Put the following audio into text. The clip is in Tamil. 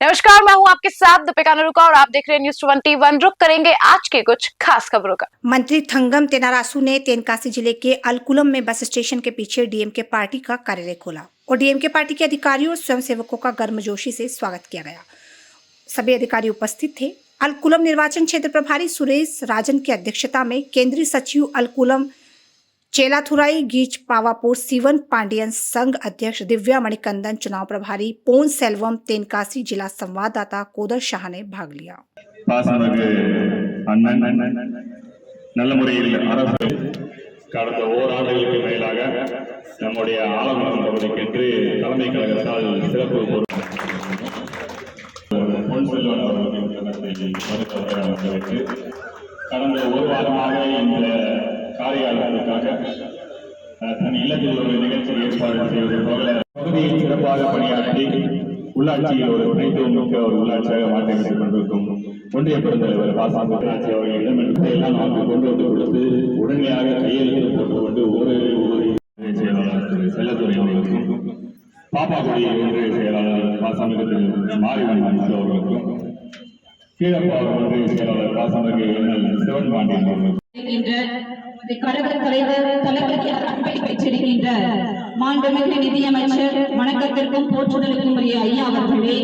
नमस्कार, मैं हूं आपके साथ दीपिका नरुका और आप देख रहे हैं न्यूज़ 21। रुक करेंगे आज के कुछ खास खबरों का। मंत्री थंगम तेनारासू ने तेनकासी जिले के अलकुलम में बस स्टेशन के पीछे डीएमके पार्टी का कार्यालय खोला और डीएमके पार्टी के अधिकारियों और स्वयंसेवकों का गर्मजोशी से स्वागत किया गया। सभी अधिकारी उपस्थित थे। अलकुलम निर्वाचन क्षेत्र प्रभारी सुरेश राजन की अध्यक्षता में केंद्रीय सचिव अलकुलम चेलाथुराई गीच पावापुर सीवन पांडियन संघ अध्यक्ष दिव्या मणिकंदन, चुनाव प्रभारी पोन सेल्वम, तेनकासी जिला संवाददाता कोदर शाह ने भाग लिया। நல்ல முறையில் அரசு கடந்த ஓராண்டுகளுக்கு மேலாக நம்முடைய ஆலமரம் பகுதிக்கென்று தலைமை கழகத்தால் சிறப்பு பொன் செல்வன் அவர்களின் கருத்தை கடந்த ஒரு வாரமாக இந்த காரியாலயத்திற்காக தன் இல்லத்தில் ஒரு நிகழ்ச்சி ஏற்பாடு செய்வது போல பகுதியை சிறப்பாக பணியாற்றி உள்ளாட்சியில் ஒரு துணைத்துவம் மிக்க ஒரு உள்ளாட்சியாக மாற்றிவிட்டுக் கொண்டிருக்கும் ஒன்றிய பெருந்தலைவர் வாசாந்தாட்சி அவர்களிடம் எல்லாம் நமக்கு கொண்டு வந்து கொடுத்து உடனடியாக கையெழுத்து போட்டுக்கொண்டு ஒவ்வொரு செயலாளர் திரு செல்லத்துறை அவர்களுக்கும் பாப்பாக்குடி ஒன்றிய செயலாளர் வாசாமிகு மாரிவன் அவர்களுக்கும் கீழப்பாவூர் ஒன்றிய செயலாளர் வாசாமிகு சிவன் பாண்டியன் அவர்களுக்கும் கழகத் தலைவர் தளபதிக்கு அன்பை பெற்றிருக்கின்ற மாண்புமிகு நிதியமைச்சர் வணக்கத்திற்கும் போற்றுதலுக்கும் உரிய ஐயா அவர்களே,